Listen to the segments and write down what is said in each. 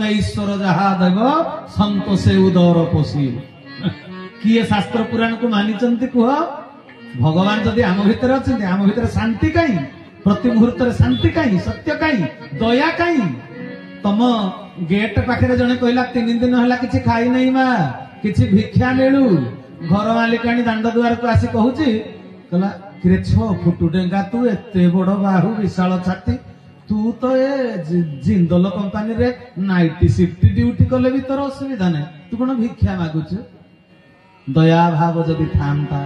ତମେ ଈଶ୍ୱର ଯାହା ଦେବ ସନ୍ତୋଷେ ଉଦର ପୋଷି। କିଏ ଶାସ୍ତ୍ର ପୁରାଣକୁ ମାନିଛନ୍ତି କୁହ? ଭଗବାନ ଯଦି ଆମ ଭିତରେ ଅଛନ୍ତି, ଆମ ଭିତରେ ଶାନ୍ତି କାହିଁ? ପ୍ରତି ମୁହୂର୍ତ୍ତରେ ଶାନ୍ତି କାହିଁ? ସତ୍ୟ କାହିଁ? ଦୟା କାହିଁ? ତମ ଗେଟ୍ ପାଖରେ ଜଣେ କହିଲା 3 ଦିନ ହେଲା କିଛି ଖାଇ ନାହିଁ ମା, କିଛି ଭିକ୍ଷା ମିଳୁ। ଘର ମାଲିକାଣୀ ଦାଣ୍ଡ ଦୁଆରକୁ ଆସି କହୁଛି, କହିଲା କିରେ 6 ଫୁଟ ଡେଙ୍ଗା ତୁ, ଏତେ ବଡ ବାହୁ, ବିଶାଳ ଛାତି, ତୁ ତ ଏ ଜିନ୍ଦଲ କମ୍ପାନୀରେ ନାଇଟି ସିଫ୍ଟ ଡ୍ୟୁଟି କଲେ ବି ତୋର ଅସୁବିଧା ନାହିଁ, ତୁ କଣ ଭିକ୍ଷା ମାଗୁଛୁ? ଦୟା ଭାବ ଯଦି ଥାନ୍ତା,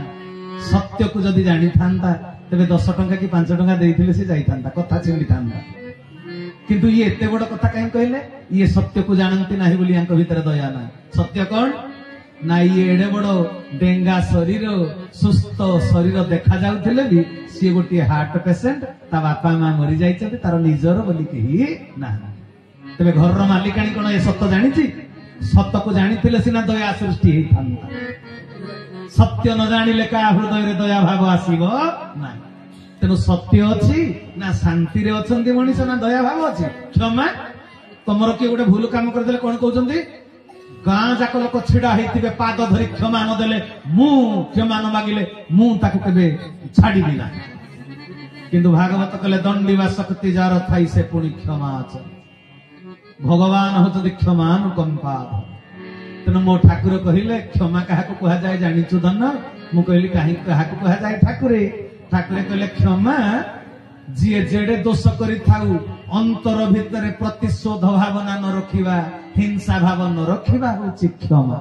ସତ୍ୟକୁ ଯଦି ଜାଣିଥାନ୍ତା, ତେବେ 10 ଟଙ୍କା କି 5 ଟଙ୍କା ଦେଇଥିଲେ ସେ ଯାଇଥାନ୍ତା, କଥା ଛିଣ୍ଡିଥାନ୍ତା। କିନ୍ତୁ ଇଏ ଏତେ ବଡ କଥା କାହିଁ କହିଲେ? ଇଏ ସତ୍ୟକୁ ଜାଣନ୍ତି ନାହିଁ ବୋଲି ୟାଙ୍କ ଭିତରେ ଦୟା ନାହିଁ। ସତ୍ୟ କଣ ନା, ଇଏ ଏଡେ ବଡ ଡେଙ୍ଗା ଶରୀର, ସୁସ୍ଥ ଶରୀର ଦେଖା ଯାଉଥିଲେ ବି ସିଏ ଗୋଟିଏ ହାର୍ଟ ପେସେଣ୍ଟ, ତା ବାପା ମା ମରି ଯାଇଛନ୍ତି, ତାର ନିଜର ବୋଲି କେହି ନାହିଁ। ତେବେ ଘରର ମାଲିକାଣୀ କଣ ଏ ସତ ଜାଣିଛି? ସତକୁ ଜାଣିଥିଲେ ସିନା ଦୟା ସୃଷ୍ଟି ହେଇଥାନ୍ତା। ସତ୍ୟ ନ ଜାଣିଲେ କାହା ହୃଦୟରେ ଦୟା ଭାବ ଆସିବ ନାହିଁ। ତେଣୁ ସତ୍ୟ ଅଛି ନା ଶାନ୍ତିରେ ଅଛନ୍ତି ମଣିଷ, ନା ଦୟା ଭାବ ଅଛି? କ୍ଷମା, ତମର କିଏ ଗୋଟେ ଭୁଲ କାମ କରିଦେଲେ କଣ କହୁଛନ୍ତି? ଗାଁ ଯାକ ଲୋକ ଛିଡା ହେଇଥିବେ, ପାଦ ଧରି କ୍ଷମା ନଦେଲେ, ମୁଁ କ୍ଷମା ନ ମାଗିଲେ ମୁଁ ତାକୁ କେବେ ଛାଡ଼ିବି ନାହିଁ। କିନ୍ତୁ ଭାଗବତ କହିଲେ ଦଣ୍ଡିବା ଶକ୍ତି ଯାର ଥାଇ ସେ ପୁଣି କ୍ଷମା ଅଛି। ଭଗବାନ ହଉଛନ୍ତି କ୍ଷମାନୁକମ୍ପା। ତେଣୁ ମୋ ଠାକୁର କହିଲେ କ୍ଷମା କାହାକୁ କୁହାଯାଏ ଜାଣିଛୁ ଧନ? ମୁଁ କହିଲି କାହିଁକି କାହାକୁ କୁହାଯାଏ ଠାକୁରେ? ଠାକୁରେ କହିଲେ କ୍ଷମା ଯିଏ ଯେଡେ ଦୋଷ କରିଥାଉ ଅନ୍ତର ଭିତରେ ପ୍ରତିଶୋଧ ଭାବନା ନ ରଖିବା, ହିଂସା ଭାବ ନ ରଖିବା ହଉଛି କ୍ଷମା।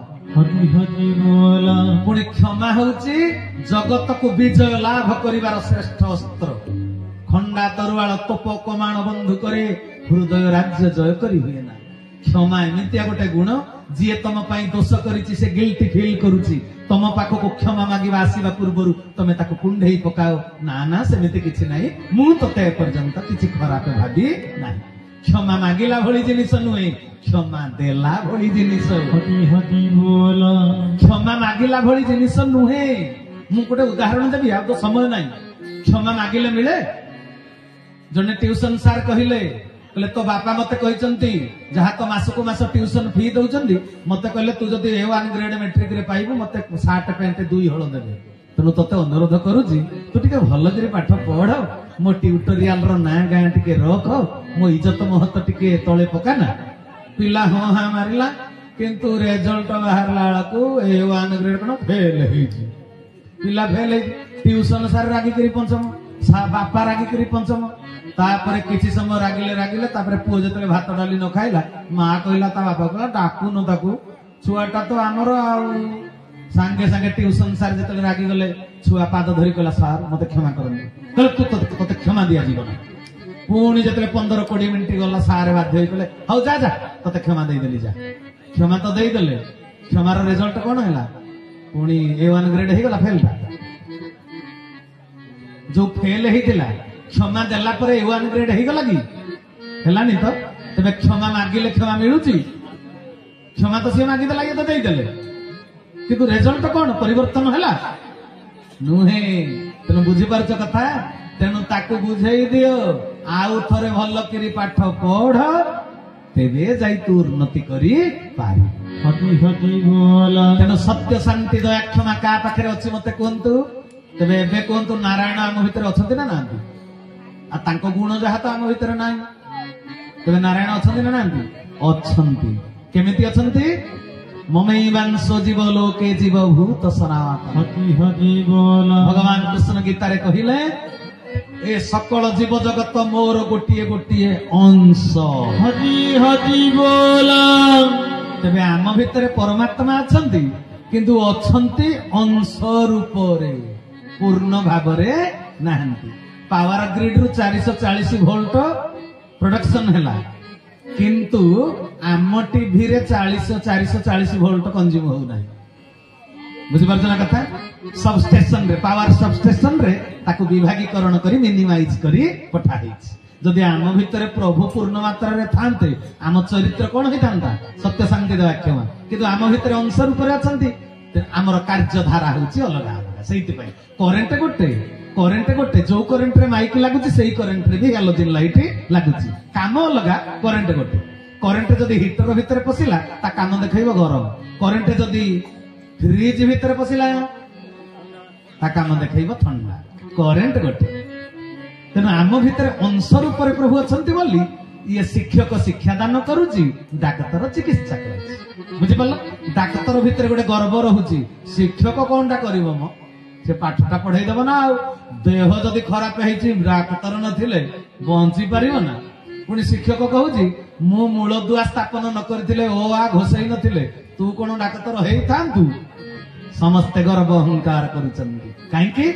ପୁଣି କ୍ଷମା ହଉଛି ଜଗତକୁ ବିଜୟ ଲାଭ କରିବାର ଶ୍ରେଷ୍ଠ ଅସ୍ତ୍ର। ଖଣ୍ଡା ତରୁଆଳ ତୋପ କମାଣ ବନ୍ଧୁକରେ ହୃଦୟ ରାଜ୍ୟ ଜୟ କରି ହୁଏ ନା। କ୍ଷମା ଏମିତିଆ ଗୋଟେ ଗୁଣ, ଯିଏ ତମ ପାଇଁ ଦୋଷ କରିଛି ସେ ଗିଲ୍ଟି ଫିଲ୍ କରୁଛି, ତମ ପାଖକୁ କ୍ଷମା ମାଗିବା ଆସିବା ପୂର୍ବରୁ ତମେ ତାକୁ କୁଣ୍ଢେଇ ପକାଅ, ନା ନା ସେମିତି କିଛି ନାହିଁ, ମୁଁ ତତେ ଏପର୍ଯ୍ୟନ୍ତ କିଛି ଖରାପ ଭାବି ନାହିଁ। କ୍ଷମା ମାଗିଲା ଭଳି ଜିନିଷ ନୁହେଁ, କ୍ଷମା ଦେଲା ଭଳି ଜିନିଷ। କ୍ଷମା ମାଗିଲା ଭଳି ଜିନିଷ ନୁହେଁ। ମୁଁ ଗୋଟେ ଉଦାହରଣ ଦେବି, ଆଉ ତ ସମୟ ନାହିଁ। କ୍ଷମା ମାଗିଲେ ମିଳେ? ଜଣେ ଟ୍ୟୁସନ ସାର୍ କହିଲେ ତୋ ବାପା ମତେ କହିଛନ୍ତି, ଯାହା ତ ମାସକୁ ମାସ ଟ୍ୟୁସନ ଫି ଦଉଛନ୍ତି, ମତେ କହିଲେ ତୁ ଯଦି A1 ଗ୍ରେଡ ମେଟ୍ରିକ ରେ ପାଇବୁ ମତେ ସାର୍ଟ ପ୍ୟାଣ୍ଟ 2 ହଳ ଦେବେ। ତେଣୁ ତତେ ଅନୁରୋଧ କରୁଛି ତୁ ଟିକେ ଭଲକରି ପାଠ ପଢ, ମୋ ଟ୍ୟୁଟୋରିଆଲ ର ନାଁ ଗାଁ ଟିକେ ରଖ, ମୋ ଇଜ୍ଜତ ମହତ ଟିକେ ତଳେ ପକାନା। ପିଲା ହଁ ହାଁ ମାରିଲା, କିନ୍ତୁ ରେଜଲ୍ଟ ବାହାରିଲା ବେଳକୁ A1 ଗ୍ରେଡ କଣ ଫେଲ ହେଇଛି। ପିଲା ଫେଲ ହେଇଛି, ଟ୍ୟୁସନ ସାର୍ ରାଗିକିରି ପଞ୍ଚମ, ବାପା ରାଗିକିରି ପଞ୍ଚମ। ତାପରେ କିଛି ସମୟ ରାଗିଲେ, ତାପରେ ପୁଅ ଯେତେବେଳେ ଭାତ ଡାଲି ନ ଖାଇଲା, ମା କହିଲା ତା ବାପା କହିଲା ଡାକୁନ ତାକୁ, ଛୁଆଟା ତ ଆମର। ଆଉ ସାଙ୍ଗେ ସାଙ୍ଗେ ଟ୍ୟୁସନ ସାର୍ ଯେତେବେଳେ ରାଗିଗଲେ, ଛୁଆ ପାଦ ଧରି କହିଲା ସାର୍ ମତେ କ୍ଷମା କରନ୍ତୁ। କହିଲେ ତତେ କ୍ଷମା ଦିଆଯିବ ନା। ପୁଣି ଯେତେବେଳେ 15-20 ମିନିଟ୍ ଗଲା, ସାର୍ ବାଧ୍ୟ ହେଇ କହିଲେ ହଉ ଯା ଯା, ତତେ କ୍ଷମା ଦେଇଦେଲି, ଯା। କ୍ଷମା ତ ଦେଇଦେଲେ, କ୍ଷମାର ରେଜଲ୍ଟ କଣ ହେଲା? ପୁଣି A1 ଗ୍ରେଡ ହେଇଗଲା, ଫେଲଟା। ଯୋଉ ଫେଲ ହେଇଥିଲା, କ୍ଷମା ଦେଲା ପରେ A1 ଗ୍ରେଡ ହେଇଗଲା କି? ହେଲାନି ତ। ତେବେ କ୍ଷମା ମାଗିଲେ କ୍ଷମା ମିଳୁଛି? କ୍ଷମା ତ ସିଏ ମାଗିଦେଲା, ଇଏ ତ ଦେଇଦେଲେ, କିନ୍ତୁ ରେଜଲ୍ଟ କଣ? ପରିବର୍ତ୍ତନ ହେଲା ନୁହେଁ। ତେଣୁ ବୁଝିପାରୁଛ କଥା? ତେଣୁ ତାକୁ ବୁଝେଇ ଦିଅ, ଆଉ ଥରେ ଭଲ କରି ପାଠ ପଢ, ତେବେ ଯାଇ ତୁ ଉନ୍ନତି କରି ପାରି। ତେଣୁ ସତ୍ୟ ଶାନ୍ତି ଦୟା କ୍ଷମା କାହା ପାଖରେ ଅଛି ମତେ କୁହନ୍ତୁ? ତେବେ ଏବେ କୁହନ୍ତୁ, ନାରାୟଣ ଆମ ଭିତରେ ଅଛନ୍ତି ନା ନାହାନ୍ତି? ଆଉ ତାଙ୍କ ଗୁଣ ଯାହା ତ ଆମ ଭିତରେ ନାହିଁ, ତେବେ ନାରାୟଣ ଅଛନ୍ତି ନା ନାହାନ୍ତି? ଅଛନ୍ତି। କେମିତି ଅଛନ୍ତି? ମମୈବାଂଶ ଜୀବ ଲୋକେ ଜୀବ ଭୂତ ସନାତନ। ଭଗବାନ କୃଷ୍ଣ ଗୀତାରେ କହିଲେ, ଏ ସକଳ ଜୀବ ଜଗତ ମୋର ଗୋଟିଏ ଗୋଟିଏ ଅଂଶ। ତେବେ ଆମ ଭିତରେ ପରମାତ୍ମା ଅଛନ୍ତି, କିନ୍ତୁ ଅଛନ୍ତି ଅଂଶ ରୂପରେ, ପୂର୍ଣ୍ଣ ଭାବରେ ନାହାନ୍ତି। ପାୱାର ଗ୍ରିଡ ରୁ 440 ଭୋଲ୍ଟ ପ୍ରଡକ୍ସନ ହେଲା, କିନ୍ତୁ ଆମ ଟିଭିରେ 440 ଭୋଲ୍ଟ କନଜ୍ୟୁମ ହଉନାହିଁ। ବୁଝିପାରୁଛ ନା କଥା? ସବଷ୍ଟେସନ ରେ, ପାୱାର ସବଷ୍ଟେସନ ରେ ତାକୁ ବିଭାଗୀକରଣ କରି ମିନିମାଇଜ କରି ପଠା ହେଇଛି। ଯଦି ଆମ ଭିତରେ ପ୍ରଭୁ ପୂର୍ଣ୍ଣ ମାତ୍ରାରେ ଥାନ୍ତେ, ଆମ ଚରିତ୍ର କଣ ହେଇଥାନ୍ତା? ସତ୍ୟ ଶାନ୍ତି ଦୟା କ୍ଷମା। କିନ୍ତୁ ଆମ ଭିତରେ ଅଂଶ ରୂପରେ ଅଛନ୍ତି, ଆମର କାର୍ଯ୍ୟଧାରା ହଉଛି ଅଲଗା ଅଲଗା। ସେଇଥିପାଇଁ କରେଣ୍ଟ ଗୋଟେ, ଯୋଉ କରେଣ୍ଟରେ ମାଇକ ଲାଗୁଛି ସେଇ କରେଣ୍ଟରେ ବି ହାଲୋଜିନ ଲାଇଟ ଲାଗୁଛି, କାମ ଅଲଗା, କରେଣ୍ଟ ଗୋଟେ। करेन्ट जदि हिटर भितर पशिला ता काम देखैबो गरम, करेन्ट जदि फ्रिज भितर पशिला ता काम देखैबो ठंडा। करेन्ट गोटे। तेणु आम भितर अंश रूप प्रभु अछंती बोली ये शिक्षक शिक्षादान करुची, डाक्तर चिकित्सा करुची। बुझिपाल? डाक्तर भितर गोटे गर्व रहुची, शिक्षक कोनटा करिवो म से पाठटा पढ़ाई देव ना। देह जदि खराब है डाक्तर नथिले बंची पारिबो ना। पुणी शिक्षक कहूची मु मूलदुआ स्थापन न करथिले ओ आ घोषई नथिले तू कोन डाक्तर हेई थांतु। समस्ते गर्व अहंकार करुचंती। काहेकि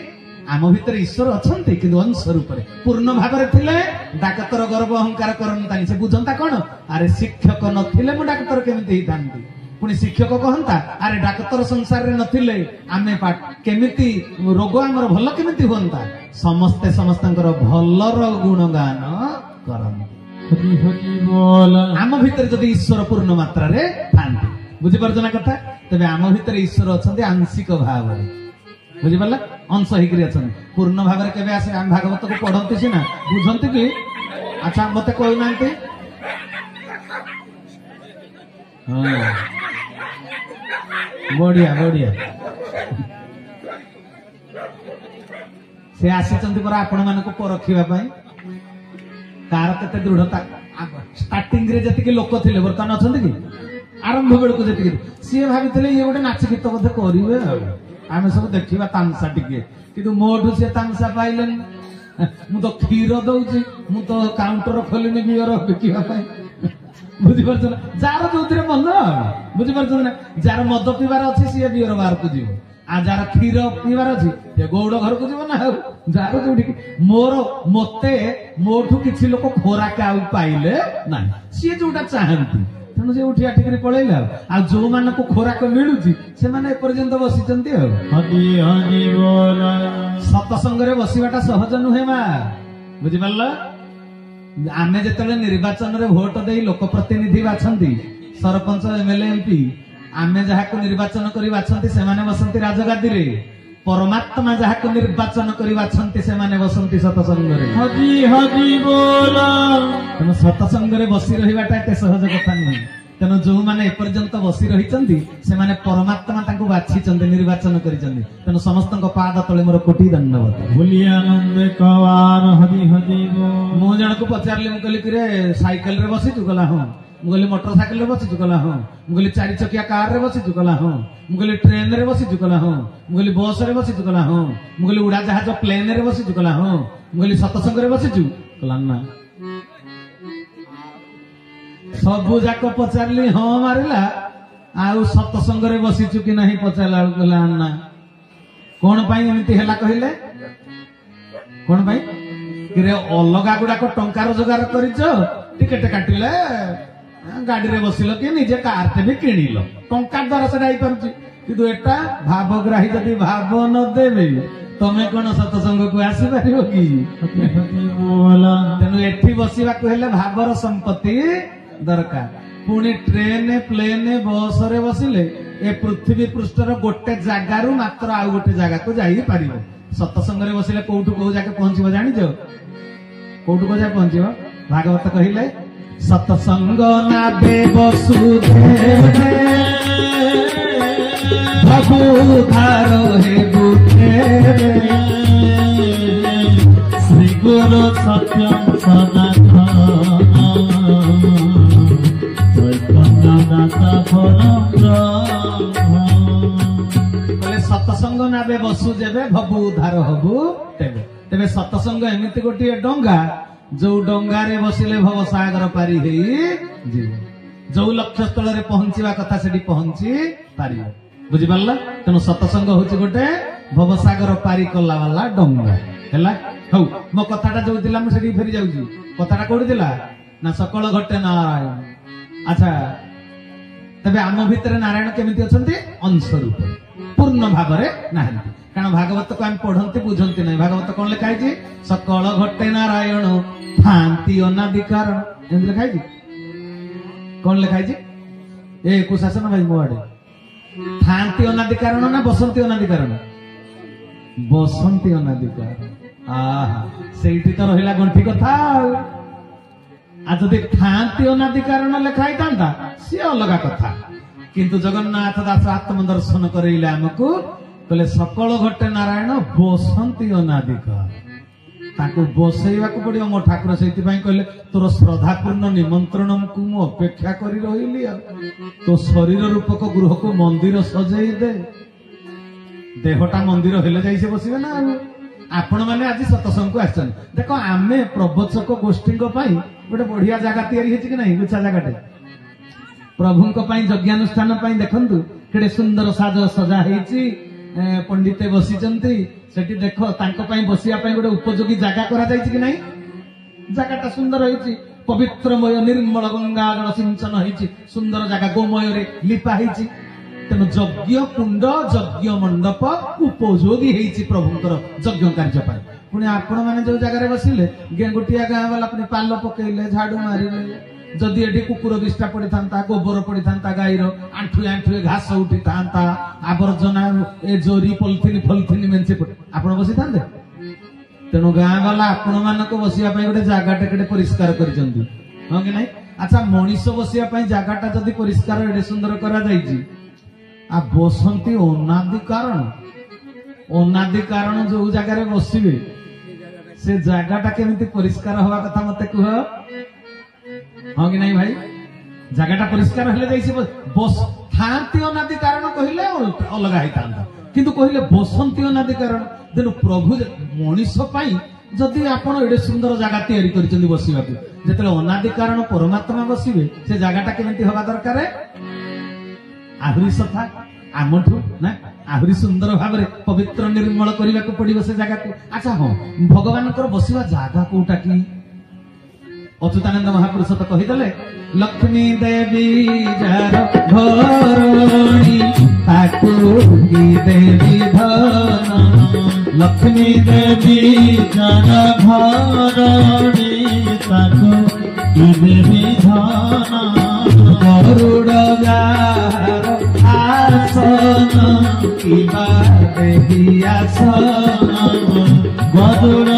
आम भितर ईश्वर अछंती किंतु अंश रूप पूर्ण भाव थिले डाक्तर गर्व अहंकार करनतानी। से बुझंता कोन अरे शिक्षक नथिले मु डाक्तर केमिति हेई थांती। पुणी शिक्षक कहता अरे डाक्तर संसार रे नथिले आमे केमिति रोग हमर भल केमिति होंता। समस्ते समस्तंकर भलर गुणगान करन। आम भीतर जदि ईश्वर पूर्ण मात्रा रे थांती, बुझि परजना कथा। तबे आम भीतर ईश्वर अछंती आंशिक भाव रे, बुझि परला? अंश हिकरी अछंती। पूर्ण भाव रे केबे आसे? आम भागवत को पढंती सिना बुझंती कि? अच्छा मते कोइ नांती। हां बढ़िया बढ़िया। से आसीचंती पर आपण मानको परखिबा पई कार केते दृढ़ता। स्टार्टिंग रे जति के लोक थिले वर्तमान अछंती कि आरंभ बेल को जति सी भाबितले ये गोटे नाच गीत बोधे करिवे। आमे सब देखिबा तामसा टिके किंतु मोठु से तामसा पाइलेन। मु तो खीर दउची, मु तो काउंटर खोलिनी बियर बिकिबा पई। बुझिपारछ ना? जार जोथिरे मन बुझिपारछ ना? जार मद पीबार अछि से बियर बाहर को जीव, आ जार खीर पीबार अछि से गौड़ घर को जीव ना। जार जोठी मोर मते मोठु किछि लोक खोराक आउ पाइले ना, सी जोटा चाहंती तेणु से उठी आठिकरी पळैला। आ जो मान को खोराक मिलुची से माने पर्यंत बसिचंती। सत्संग रे बसिबाटा सहज नुहे मा। बुझिपारला? आमे जेतले निर्वाचन रे भोट देई लोक प्रतिनिधि बाछंती, सरपंच एमएलए एमपी, आमे जहा को निर्वाचन करि बाछंती से माने बसंती राजगादी रे। परमात्मा जहा को निर्वाचन करि बाछंती से माने बसंती सत्संग रे। हजी हजी बोला। तेणु सत्संग रे बसी रहिबाटा एते सहज कथा नहीं। तेणु जो माने एपर्यंत बसी रहिचंती से माने परमात्मा तांको बाछिचंती, निर्वाचन करिचंती। तेणु समस्तक पाद तळे मोर कोटि दंडवत। भूली आनंद कवार हजी हजी बो। मु जण को पचारले मु कहली कि रे साइकिल रे बसी तू कहला हां। मु कहली मोटरसाइकिल रे बसी तू कहला हां। मु कहली चारि चकिया कार रे बसी तू कहला हां। मु कहली ट्रेन रे बसी तू कहला हां। मु कहली बस रे बसी तू कहला हां। मु कहली उड़ा जहाज प्लेन रे बसी तू कहला हां। मु कहली सत्संग रे बसी तू कहला ना। सबु जाक पचारली हाँ मारिला, आउ सत्संग रे बसीचु कि नहीं पचारला कहला ना। कोन पई एमिति हैला कहिले? कोन पई कि रे अलगा गुडाको टंका रोजगार करिछ, टिकेट काटिले गाड़ी रे बसिलो कि निजे कार ते भी किनिलो, टंका द्वारा से जाई परछि। किंतु एटा भावग्राही जदि भाव न देबे तमे कोन सत्संग को आसी पारिबो कि? तेनु एठी बसिबा को हेले भावर संपत्ति दरकार। पुणी ट्रेन प्लेन बस रे बसिले ए पृथ्वी पृष्ठर गोटे जगारू मात्र आउ गोटे जगह को जाई पारिबो। सत्संग रे बसिले कोठु को जाके पहुंचबो जानिजो? कोठु को जाके पहुंचबो? भागवत कहिले सत्संग नाबे वसुदेव भगुधारो हे बुद्धे श्री गुरु सत्यम सनातन सत्संग नाबे बसु जेबे भबु उद्धार हबु तेबे। तेबे सत्संग एमिति गोटे डंगा जो डंगा रे बसिले भव सागर पारी हेई जीव, जो लक्ष्य स्थल रे पहुंचीवा कथा सेठी पहुंची पारिबो। बुझि पारला? तेनु सत्संग होची गोटे भव सागर पारी कला वाला डंगा हैला। हौ मो कथाटा जो दिला म सेठी फेरी जाउची। कथाटा कोडी दिला ना सकल घटे नारायण। अच्छा तबे आम भितर नारायण केमिति अछंती? अंश रूप पूर्ण भाव रे नाहंती। कारण भागवत को हम पढ़ंती बुझंती नहीं। भागवत कोन लिखाई छी? सकल घटे नारायण थांती अनादि कारण। एंद लिखाई छी? कोन लिखाई छी? ए कुशासन भाई मोआडे थांती अनादि कारण ना बसंती अनादि कारण? बसंती अनादि कारण। आहा सेठी तो रहिला गंठी कथा। आ जदि थांती अनादि कारण लिखाई था सी अलग कथा किंतु जगन्नाथ दास आत्मदर्शन करेले आमको कहले सकल घटे नारायण बसंती अनादि ताको बसैवा पड़ो मो ठाकुर से कहले तोर श्रद्धापूर्ण निमंत्रण को मु अपेक्षा करी रही तो शरीर रूपक गृह को मंदिर सजई दे देहटा मंदिर हेले जाई बसबे ना आपण मैंने आज सतसंग को आसन देख आमे प्रवचक गोष्ठी गोटे बढ़िया जगह तैयारी कि नहीं गुच्छा जगह प्रभु यज्ञानुष्ठान देखु केड़े सुंदर साज सजा होती पंडिते बसीचंती सेठी देख बसिया गोटे उपयोगी जगह करा जायछि कि नहीं जगहटा सुंदर होती पवित्रमय निर्मल गंगा जल सिंचन होती सुंदर जगह गोमय रे लिपा होती तेणु यज्ञ कुंड यज्ञ मंडप उपयोगी होती प्रभुंकर यज्ञ कार्य पुणी आपण मैंने जो जगह बसिले गोटिया गाँ वाला पुणी पाल पकेले झाड़ू मारिले जदि एटी कुकुर विष्टा पड़ी था गोबर पड़ी था गाईर आंठुए आंठुए घास उठी था आवर्जना ए जोरी पॉलिथिन फलिथिन मेंचे आप बसी था तेणु गाँ वाला आपण मान बसिया गोटे जगह टे परिष्कार कर हाँ कि नहीं अच्छा मनीष बसिया जगहटा जदि परिष्कार एडे सुंदर करा आ बसंती अनादि कारण जो जगार बसवे से जगहटा केमिति परिष्कार हवा कथा मते कह हाँ कि नहीं भाई जगहटा परिष्कार हेले बस थांती अनादि कारण कहले अलग होता किंतु कहले बसंती अनादि कारण तेणु प्रभु मनीष जदि आपण एडे सुंदर जगह तैयारी कर बसवा जो अनादि कारण परमात्मा बसवे से जगहटा केमिति हवा दरकार आहरी सफा आमठू ना आहरी सुंदर भाव में पवित्र निर्मल करने को पड़ो से जगह को अच्छा हाँ भगवान बसवा जगह कौटा कि अच्युतानंद महापुरुष तो कहीदेले लक्ष्मी देवी जार घरणी ताकू की देवी धन लक्ष्मी देवी जार घरणी ताकू की देवी धन गरुड़ आसन किबा देवी आसन गरुड़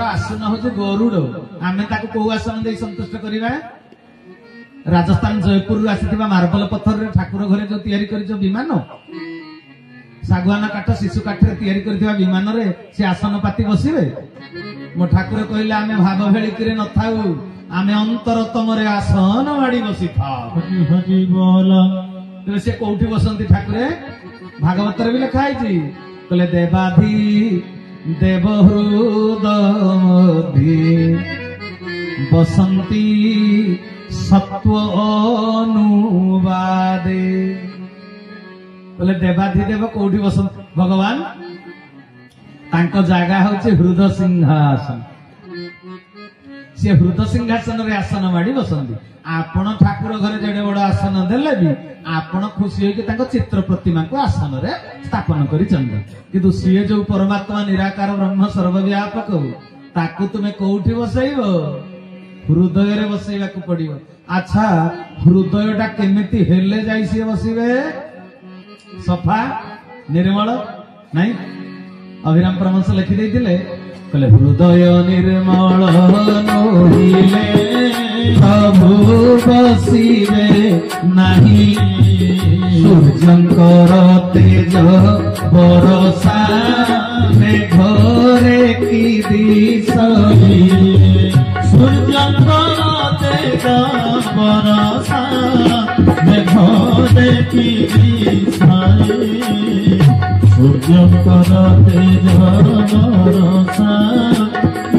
आसन हूँ गरुड़ आम कौ आसन दे संतुष्ट करवा राजस्थान जयपुर आसी मार्बल पत्थर रे ठाकुर घरे जो तैयारी कर विमान सागुआना काठ शिशु काठ तैयारी कर विमान रे से आसन पाती बसवे मो ठाकुर कहले आमे भाव भेलिकी न थाऊ आमे अंतरतम रे आसन माड़ी बसी था से कौटी बसंती ठाकुरे भागवत भी लिखा है कहले देवाधि देवहृद बसंती सत्व अनुवादे कहले देवाधिदेव कौटी बसंती भगवान तांको जागा होचे हृदय सिंहासन से हृदय सिंहासन रे आसन माड़ी बसंती आपण ठाकुर घरे जेडे बड़ आसन देले भी आपण खुशी होके तांको चित्र प्रतिमा को आसन रे स्थापन करी चंद किंतु सीए जो परमात्मा निराकार ब्रह्म सर्वव्यापक ताकू तुमे कोठी बसैबो हृदय रे बसैबा को पड़िबो अच्छा हृदयटा केमिति हेले जाई से बसिबे सफा निर्मल नहीं अभिराम परमहंस लिखि देथिले कहले हृदय निर्मल नोहिले प्रभु बसिबे नाही सूर्यंकर तेज बरसा मेघरे की दिशरी सूर्यंकर तेज बरसा मेघरे की दिशरी सूर्यंकर तेज बरसा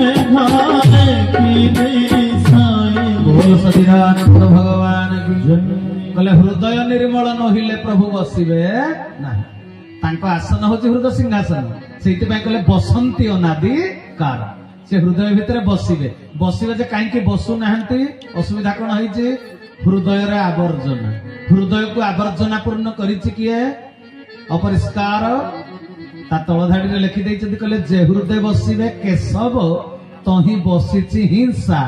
मेघरे की दिशरी बोल सचिदानंद भगवान की कहले हृदय निर्मल नहिले प्रभु बसिबे नाही तांको आसन होची हृदय सिंहासन सेति पय कहले बसंती अनादि कारण से हृदय भितर बसिबे बसिबे जे काई के बसु नाहंती असुविधा कोन होई जे हृदय रे आवर्जना हृदय को आवर्जना पूर्ण करिछि किए अपरिष्कार ता तळ धाडी रे लिखि दैछि कहले जे हृदय बसिबे केशव तही बसिछि हिंसा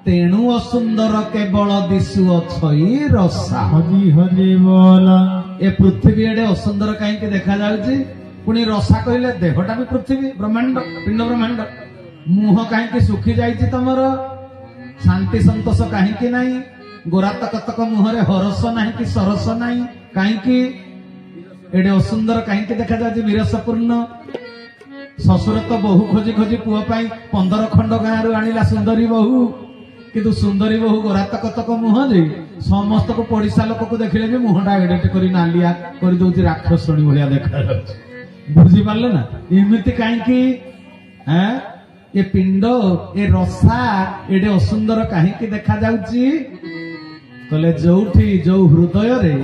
तेणु असुंदर केवल दिशु अछई रसा हरि हरि बोला ए पृथ्वी एडे असुंदर काई देखा जाउछि पुणी रसा कहले देहटा भी पृथ्वी ब्रह्मांड पिंड ब्रह्मांड मुह कहीं सुखी जाइए तुमर शांति संतोष कहीं ना गोरा तक तक मुहरे हरस ना कि सरस ना कहीं एडे असुंदर कहीं देखा जाए विरसपूर्ण शशुर तो बहु खोजी खोजी पुओ 15 खंड गाँव आणिला सुंदरी बहु किंतु सुंदरी बहु गोरा तक तक मुह जे समस्त को पड़िशा लोक को देखले भी मुहटा एडेट कर नालिया कर दउची राक्षसणी भलिया देखा बुझी पारले ना एमिति कहीं ये पिंड ए रसा एडे असुंदर कहीं देखा जाउची कहले जोठी जो हृदय रे